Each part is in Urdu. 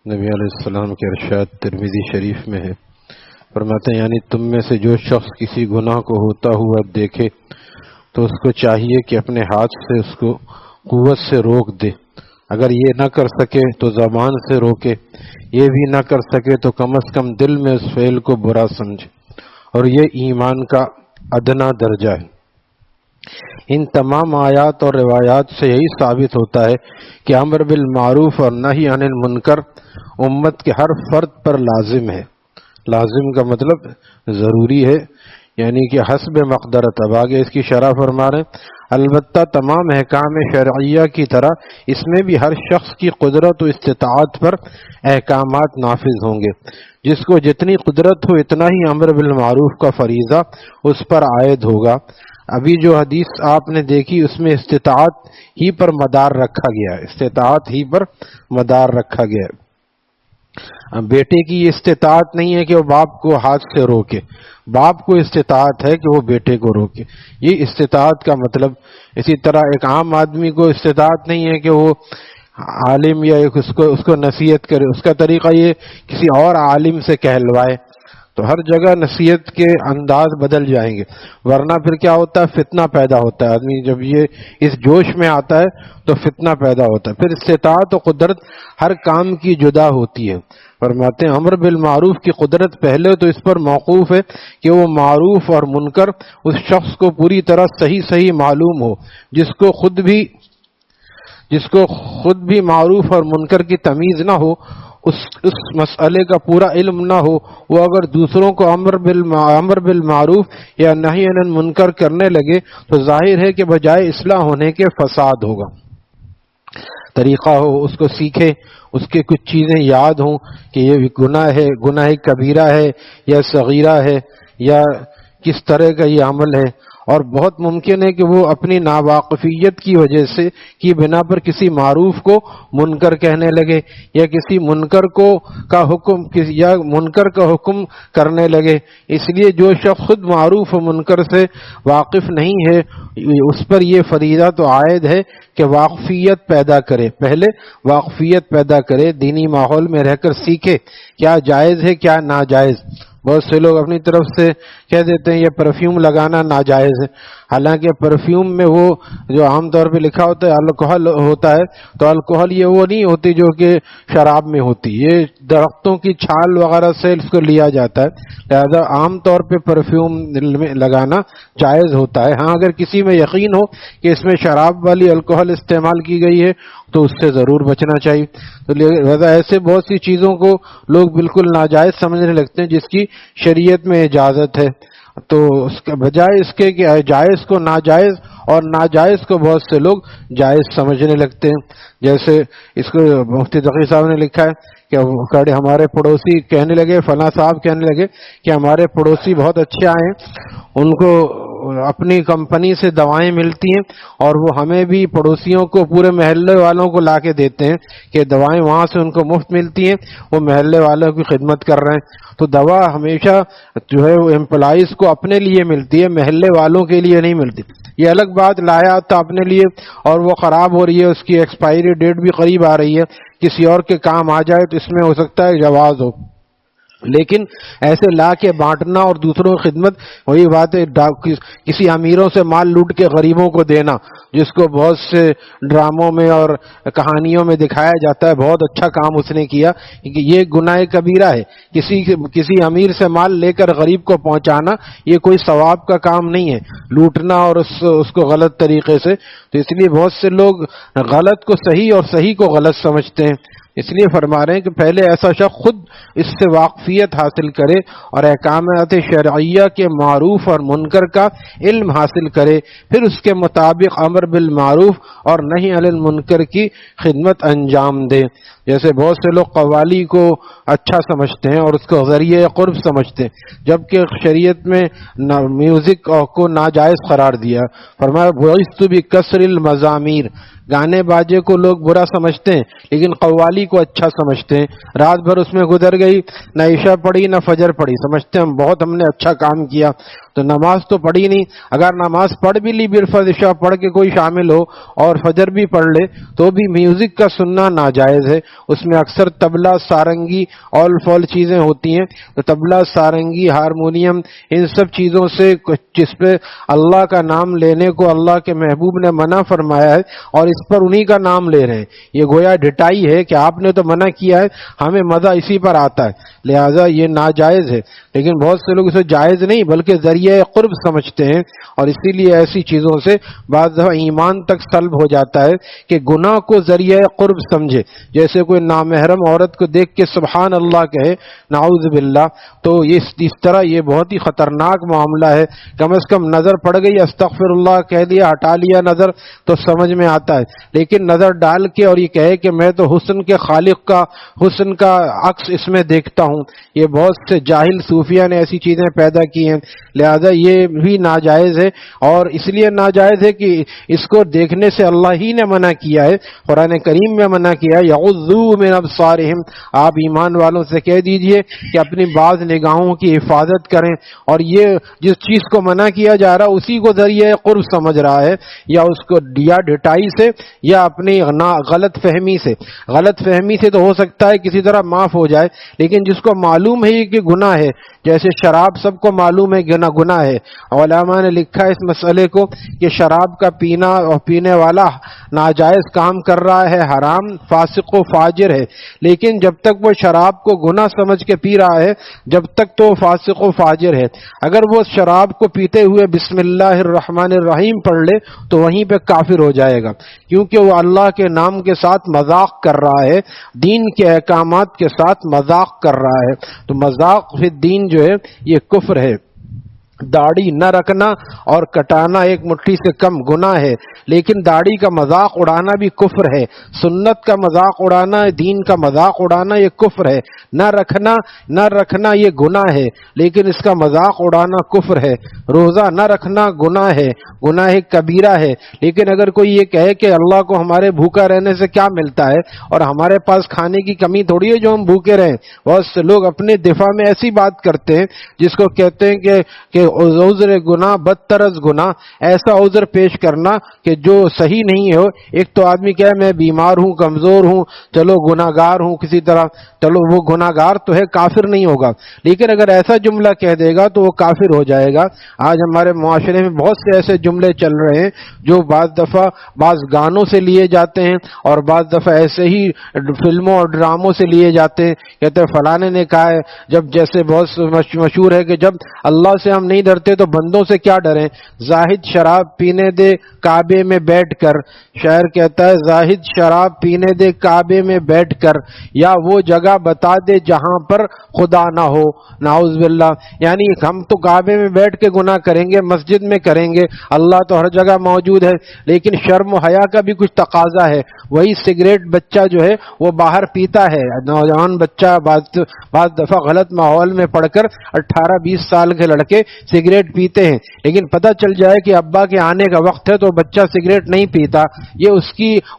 نبی علیہ السلام کے ارشاد ترمذی شریف میں ہے، فرماتے ہیں یعنی تم میں سے جو شخص کسی گناہ کو ہوتا ہوا دیکھے تو اس کو چاہیے کہ اپنے ہاتھ سے اس کو قوت سے روک دے، اگر یہ نہ کر سکے تو زبان سے روکے، یہ بھی نہ کر سکے تو کم از کم دل میں اس فعل کو برا سمجھے، اور یہ ایمان کا ادنا درجہ ہے۔ ان تمام آیات اور روایات سے یہی ثابت ہوتا ہے کہ امر بالمعروف اور نہی عن المنکر امت کے ہر فرد پر لازم ہے۔ لازم کا مطلب ضروری ہے، یعنی کہ حسب مقدرت۔ اب آگے اس کی شرح فرما رہے ہیں، البتہ تمام احکام شرعیہ کی طرح اس میں بھی ہر شخص کی قدرت و استطاعت پر احکامات نافذ ہوں گے۔ جس کو جتنی قدرت ہو اتنا ہی امر بالمعروف کا فریضہ اس پر عائد ہوگا۔ ابھی جو حدیث آپ نے دیکھی اس میں استطاعت ہی پر مدار رکھا گیا ہے، استطاعت ہی پر مدار رکھا گیا ہے۔ بیٹے کی یہ استطاعت نہیں ہے کہ وہ باپ کو ہاتھ سے روکے، باپ کو استطاعت ہے کہ وہ بیٹے کو روکے، یہ استطاعت کا مطلب۔ اسی طرح ایک عام آدمی کو استطاعت نہیں ہے کہ وہ عالم یا اس کو نصیحت کرے، اس کا طریقہ یہ کسی اور عالم سے کہلوائے، تو ہر جگہ نصیحت کے انداز بدل جائیں گے، ورنہ پھر کیا ہوتا ہے، فتنہ پیدا ہوتا ہے۔ آدمی جب یہ اس جوش میں آتا ہے تو فتنہ پیدا ہوتا ہے۔ پھر استطاعت و قدرت ہر کام کی جدا ہوتی ہے۔ فرماتے ہیں امر بالمعروف کی قدرت پہلے تو اس پر موقوف ہے کہ وہ معروف اور منکر اس شخص کو پوری طرح صحیح معلوم ہو، جس کو خود بھی معروف اور منکر کی تمیز نہ ہو، اس مسئلے کا پورا علم نہ ہو، وہ اگر دوسروں کو امر بالمعروف یا نہی عن المنکر کرنے لگے تو ظاہر ہے کہ بجائے اصلاح ہونے کے فساد ہوگا۔ طریقہ ہو، اس کو سیکھے، اس کے کچھ چیزیں یاد ہوں کہ یہ گناہ ہے، گناہ کبیرہ ہے یا صغیرہ ہے یا کس طرح کا یہ عمل ہے، اور بہت ممکن ہے کہ وہ اپنی ناواقفیت کی وجہ سے کی بنا پر کسی معروف کو منکر کہنے لگے یا کسی منکر کا حکم کرنے لگے۔ اس لیے جو شخص خود معروف و منکر سے واقف نہیں ہے اس پر یہ فریضہ تو عائد ہے کہ واقفیت پیدا کرے، پہلے واقفیت پیدا کرے، دینی ماحول میں رہ کر سیکھے کیا جائز ہے کیا ناجائز۔ بہت سے لوگ اپنی طرف سے کہہ دیتے ہیں یہ پرفیوم لگانا ناجائز ہے، حالانکہ پرفیوم میں وہ جو عام طور پہ لکھا ہوتا ہے الکحل ہوتا ہے، تو الکحل یہ وہ نہیں ہوتی جو کہ شراب میں ہوتی، یہ درختوں کی چھال وغیرہ سے اس کو لیا جاتا ہے، لہذا عام طور پہ پرفیوم لگانا جائز ہوتا ہے۔ ہاں اگر کسی میں یقین ہو کہ اس میں شراب والی الکحل استعمال کی گئی ہے تو اس سے ضرور بچنا چاہیے۔ تو لہذا ایسے بہت سی چیزوں کو لوگ بالکل ناجائز سمجھنے لگتے ہیں جس کی شریعت میں اجازت ہے، تو اس کے بجائے اس کے کہ جائز کو ناجائز اور ناجائز کو بہت سے لوگ جائز سمجھنے لگتے ہیں۔ جیسے اس کو مفتی تقی صاحب نے لکھا ہے کہ ہمارے پڑوسی کہنے لگے، فلاں صاحب کہنے لگے کہ ہمارے پڑوسی بہت اچھے آئے ہیں، ان کو اپنی کمپنی سے دوائیں ملتی ہیں اور وہ ہمیں بھی پڑوسیوں کو پورے محلے والوں کو لا کے دیتے ہیں کہ دوائیں وہاں سے ان کو مفت ملتی ہیں، وہ محلے والوں کی خدمت کر رہے ہیں۔ تو دوا ہمیشہ جو ہے وہ امپلائیز کو اپنے لیے ملتی ہے، محلے والوں کے لیے نہیں ملتی۔ یہ الگ بات لایا تھا اپنے لیے اور وہ خراب ہو رہی ہے، اس کی ایکسپائری ڈیٹ بھی قریب آ رہی ہے، کسی اور کے کام آ جائے تو اس میں ہو سکتا ہے جواز ہو، لیکن ایسے لا کے بانٹنا اور دوسروں کی خدمت، وہی بات ہے کسی امیروں سے مال لوٹ کے غریبوں کو دینا، جس کو بہت سے ڈراموں میں اور کہانیوں میں دکھایا جاتا ہے بہت اچھا کام اس نے کیا، کہ یہ گناہ کبیرہ ہے۔ کسی امیر سے مال لے کر غریب کو پہنچانا یہ کوئی ثواب کا کام نہیں ہے، لوٹنا اور اس کو غلط طریقے سے۔ تو اس لیے بہت سے لوگ غلط کو صحیح اور صحیح کو غلط سمجھتے ہیں۔ اس لیے فرما رہے ہیں کہ پہلے ایسا شخص خود اس سے واقفیت حاصل کرے اور احکامات شرعیہ کے معروف اور منکر کا علم حاصل کرے، پھر اس کے مطابق امر بالمعروف اور نہی عن المنکر کی خدمت انجام دے۔ جیسے بہت سے لوگ قوالی کو اچھا سمجھتے ہیں اور اس کو ذریعہ قرب سمجھتے ہیں، جبکہ شریعت میں میوزک کو ناجائز قرار دیا۔ فرمایا بعثت بکسر المزامیر، گانے باجے کو لوگ برا سمجھتے ہیں لیکن قوالی کو اچھا سمجھتے ہیں۔ رات بھر اس میں گزر گئی، نہ عشاء پڑھی نہ فجر پڑھی، سمجھتے ہیں ہم نے اچھا کام کیا۔ تو تو نماز تو پڑھی نہیں. اگر نماز پڑھ بھی لی بالفرض عشاء پڑھ کے کوئی شامل ہو اور فجر بھی پڑھ لے تو بھی میوزک کا سننا ناجائز ہے. اس میں اکثر طبلہ سارنگی اول فول چیزیں ہوتی ہیں. تو طبلہ سارنگی ہارمونیم ان سب چیزوں سے جس پہ اللہ کا نام لینے کو اللہ کے محبوب نے منع فرمایا ہے اور اس پر انہی کا نام لے رہے ہیں, یہ گویا ڈٹائی ہے کہ آپ نے تو منع کیا ہے, ہمیں مزہ اسی پر آتا ہے, لہذا یہ ناجائز ہے. لیکن بہت سے لوگ اسے جائز نہیں بلکہ ذریعہ قرب سمجھتے ہیں اور اسی لیے ایسی چیزوں سے بعض دفعہ ایمان تک سلب ہو جاتا ہے کہ گناہ کو ذریعہ قرب سمجھے. جیسے کوئی نامحرم عورت کو دیکھ کے سبحان اللہ کہے, نعوذ باللہ, تو اس طرح یہ بہت ہی خطرناک معاملہ ہے. کم از کم نظر پڑ گئی استغفر اللہ کہہ دیا, ہٹا لیا نظر تو سمجھ میں آتا ہے. لیکن نظر ڈال کے اور یہ کہے کہ میں تو حسن کے خالق کا حسن کا عکس اس میں دیکھتا ہوں, یہ بہت سے جاہل صوفیہ نے ایسی چیزیں پیدا کی ہیں. لہذا یہ بھی ناجائز ہے اور اس لیے ناجائز ہے کہ اس کو دیکھنے سے اللہ ہی نے منع کیا ہے. قرآن کریم میں منع کیا, یغضوا من ابصارہم, آپ ایمان والوں سے کہہ دیجئے کہ اپنی بعض نگاہوں کی حفاظت کریں. اور یہ جس چیز کو منع کیا جا رہا اسی کو ذریعہ قرب سمجھ رہا ہے, یا اس کو یا ڈٹائی سے یا اپنی غلط فہمی سے. غلط فہمی سے تو ہو سکتا ہے کسی طرح معاف ہو جائے, لیکن جس کو معلوم ہے کہ گناہ ہے, جیسے شراب سب کو معلوم ہے گناہ ہے. علماء نے لکھا ہے اس مسئلے کو کہ شراب کا پینا اور پینے والا ناجائز کام کر رہا ہے, حرام, فاسق و فاجر ہے, لیکن جب تک وہ شراب کو گناہ سمجھ کے پی رہا ہے جب تک تو فاسق و فاجر ہے. اگر وہ شراب کو پیتے ہوئے بسم اللہ الرحمن الرحیم پڑھ لے تو وہیں پہ کافر ہو جائے گا, کیونکہ وہ اللہ کے نام کے ساتھ مذاق کر رہا ہے, دین کے احکامات کے ساتھ مذاق کر رہا ہے. تو مذاق فی الدین جو ہے یہ کفر ہے. داڑھی نہ رکھنا اور کٹانا ایک مٹھی سے کم گناہ ہے, لیکن داڑھی کا مذاق اڑانا بھی کفر ہے. سنت کا مذاق اڑانا, دین کا مذاق اڑانا یہ کفر ہے. نہ رکھنا یہ گناہ ہے, لیکن اس کا مذاق اڑانا کفر ہے. روزہ نہ رکھنا گناہ ہے, گناہ کبیرہ ہے, لیکن اگر کوئی یہ کہے کہ اللہ کو ہمارے بھوکا رہنے سے کیا ملتا ہے اور ہمارے پاس کھانے کی کمی تھوڑی ہے جو ہم بھوکے رہیں. بہت سے لوگ اپنے دفاع میں ایسی بات کرتے ہیں جس کو کہتے ہیں کہ عذر گناہ بدتر از گناہ. ایسا عذر پیش کرنا کہ جو صحیح نہیں ہو. ایک تو آدمی کہے میں بیمار ہوں, کمزور ہوں, چلو گناہگار ہوں کسی طرح, چلو وہ گناہگار تو ہے, کافر نہیں ہوگا, لیکن اگر ایسا جملہ کہہ دے گا تو وہ کافر ہو جائے گا. آج ہمارے معاشرے میں بہت سے ایسے جملے چل رہے ہیں جو بعض دفعہ بعض گانوں سے لیے جاتے ہیں اور بعض دفعہ ایسے ہی فلموں اور ڈراموں سے لیے جاتے ہیں. کہتے ہیں فلانے نے کہا ہے, جب جیسے بہت مشہور ہے کہ جب اللہ سے ہم نہیں ڈرتے تو بندوں سے کیا ڈریں. زاہد شراب پینے دے کعبے میں بیٹھ کر, شاعر کہتا ہے زاہد شراب پینے دے کعبے میں بیٹھ کر, یا وہ جگہ بتا دے جہاں پر خدا نہ ہو. نعوذ باللہ, یعنی ہم تو کعبے میں بیٹھ کے گناہ کریں گے, مسجد میں کریں گے, اللہ تو ہر جگہ موجود ہے, لیکن شرم و حیا کا بھی کچھ تقاضا ہے. وہی سگریٹ بچہ جو ہے وہ باہر پیتا ہے, نوجوان بچہ بعض دفعہ غلط ماحول میں پڑھ کر 18-20 سال کے لڑکے سگریٹ پیتے ہیں, لیکن پتہ چل جائے کہ ابا کے آنے کا وقت ہے تو بچہ سگریٹ نہیں پیتا. یہ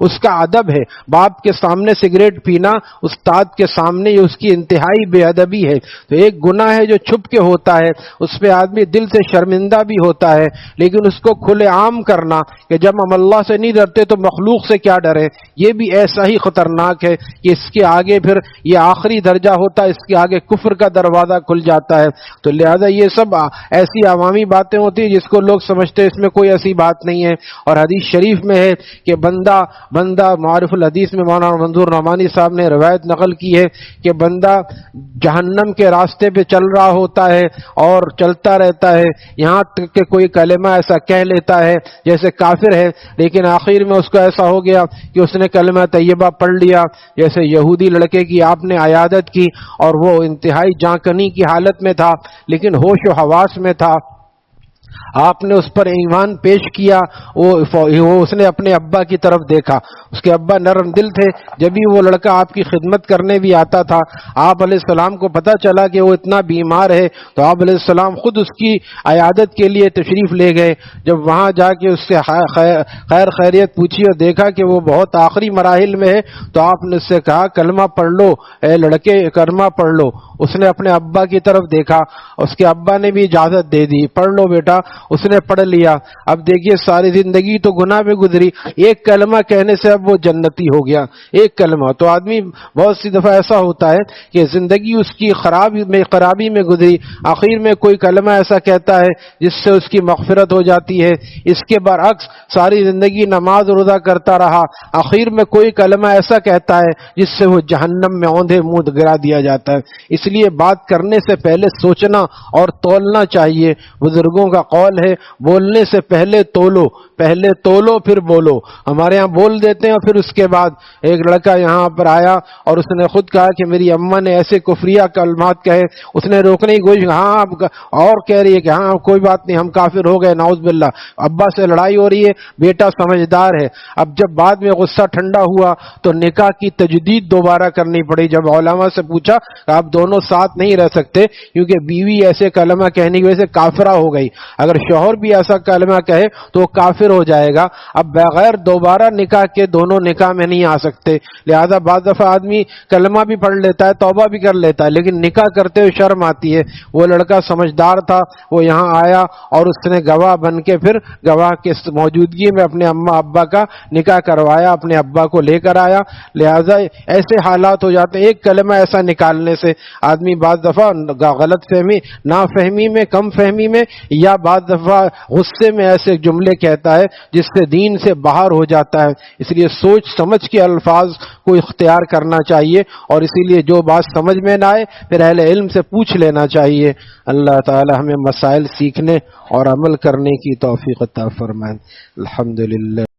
اس کا ادب ہے. باپ کے سامنے سگریٹ پینا, استاد کے سامنے یہ اس کی انتہائی بے ادبی ہے. تو ایک گناہ ہے جو چھپ کے ہوتا ہے, اس پہ آدمی دل سے شرمندہ بھی ہوتا ہے, لیکن اس کو کھلے عام کرنا کہ جب ہم اللہ سے نہیں ڈرتے تو مخلوق سے کیا ڈریں, یہ بھی ایسا ہی خطرناک ہے کہ اس کے آگے پھر یہ آخری درجہ ہوتا ہے, اس کے آگے کفر کا دروازہ کھل جاتا ہے. تو لہذا یہ سب ایسی عوامی باتیں ہوتی ہیں جس کو لوگ سمجھتے ہیں اس میں کوئی ایسی بات نہیں ہے. اور حدیث شریف میں ہے کہ بندہ معارف الحدیث میں مولانا منظور نعمانی صاحب نے روایت نقل کی ہے کہ بندہ جہنم کے راستے پہ چل رہا ہوتا ہے اور چلتا رہتا ہے یہاں تک کہ کوئی کلمہ ایسا کہہ لیتا ہے جیسے کافر ہے, لیکن آخر میں اس کو ایسا ہو گیا کہ اس نے کلمہ طیبہ پڑھ لیا, جیسے یہودی لڑکے کی آپ نے عیادت کی اور وہ انتہائی جاں کنی کی حالت میں تھا لیکن ہوش و حواس میں تھا. آپ نے اس پر ایمان پیش کیا، اس نے اپنے ابا کی طرف دیکھا، اس کے ابا نرم دل تھے، جب بھی وہ لڑکا آپ کی خدمت کرنے بھی آتا تھا، آپ علیہ السلام کو پتہ چلا کہ وہ اتنا بیمار ہے تو آپ علیہ السلام خود اس کی عیادت کے لیے تشریف لے گئے۔ جب وہاں جا کے اس سے خیر خیریت پوچھی اور دیکھا کہ وہ بہت آخری مراحل میں ہے تو آپ نے اس سے کہا کلمہ پڑھ لو اے لڑکے، کلمہ پڑھ لو۔ اس نے اپنے ابا کی طرف دیکھا، اس کے ابا نے بھی اجازت دے دی، پڑھ لو بیٹا، اس نے پڑھ لیا۔ اب دیکھیے ساری زندگی تو گناہ میں گزری، ایک کلمہ کہنے سے اب وہ جنتی ہو گیا، ایک کلمہ۔ تو آدمی بہت سی دفعہ ایسا ہوتا ہے کہ زندگی اس کی خرابی میں گزری، آخر میں کوئی کلمہ ایسا کہتا ہے جس سے اس کی مغفرت ہو جاتی ہے۔ اس کے برعکس ساری زندگی نماز روزہ کرتا رہا، آخر میں کوئی کلمہ ایسا کہتا ہے جس سے وہ جہنم میں اوندھے منہ گرا دیا جاتا ہے۔ اس لیے بات کرنے سے پہلے سوچنا اور تولنا چاہیے۔ بزرگوں کا قول ہے بولنے سے پہلے تولو پھر بولو۔ ہمارے ہاں بول دیتے ہیں اور پھر اس کے بعد ایک لڑکا یہاں پر آیا اور اس نے خود کہا کہ میری اماں نے ایسے کفریہ کلمات کہے، اس نے روکنے کی کوشش، ہاں اور کہہ رہی ہے کہ ہاں کوئی بات نہیں، ہم کافر ہو گئے، نعوذ باللہ۔ ابا سے لڑائی ہو رہی ہے، بیٹا سمجھدار ہے۔ اب جب بعد میں غصہ ٹھنڈا ہوا تو نکاح کی تجدید دوبارہ کرنی پڑی۔ جب علماء سے پوچھا کہ آپ دونوں ساتھ نہیں رہ سکتے کیونکہ بیوی ایسے کلمہ کہنے کی وجہ سے کافرہ ہو گئی، اگر شوہر بھی ایسا کلمہ کہے تو وہ کافر ہو جائے گا، اب بغیر دوبارہ نکاح کے دونوں نکاح میں نہیں آ سکتے۔ لہذا بعض دفعہ آدمی کلمہ بھی پڑھ لیتا ہے، توبہ بھی کر لیتا ہے، لیکن نکاح کرتے ہوئے شرم آتی ہے۔ وہ لڑکا سمجھدار تھا، وہ یہاں آیا اور اس نے گواہ بن کے پھر گواہ کے موجودگی میں اپنے اماں ابا کا نکاح کروایا، اپنے ابا کو لے کر آیا۔ لہذا ایسے حالات ہو جاتے ہیں، ایک کلمہ ایسا نکالنے سے آدمی بعض دفعہ غلط فہمی، نافہمی میں، کم فہمی میں، یا بعض دفعہ غصے میں ایسے جملے کہتا ہے جس سے دین سے باہر ہو جاتا ہے۔ اس لیے سوچ سمجھ کے الفاظ کو اختیار کرنا چاہیے، اور اسی لیے جو بات سمجھ میں نہ آئے پھر اہل علم سے پوچھ لینا چاہیے۔ اللہ تعالی ہمیں مسائل سیکھنے اور عمل کرنے کی توفیق عطا فرمائے۔ الحمدللہ۔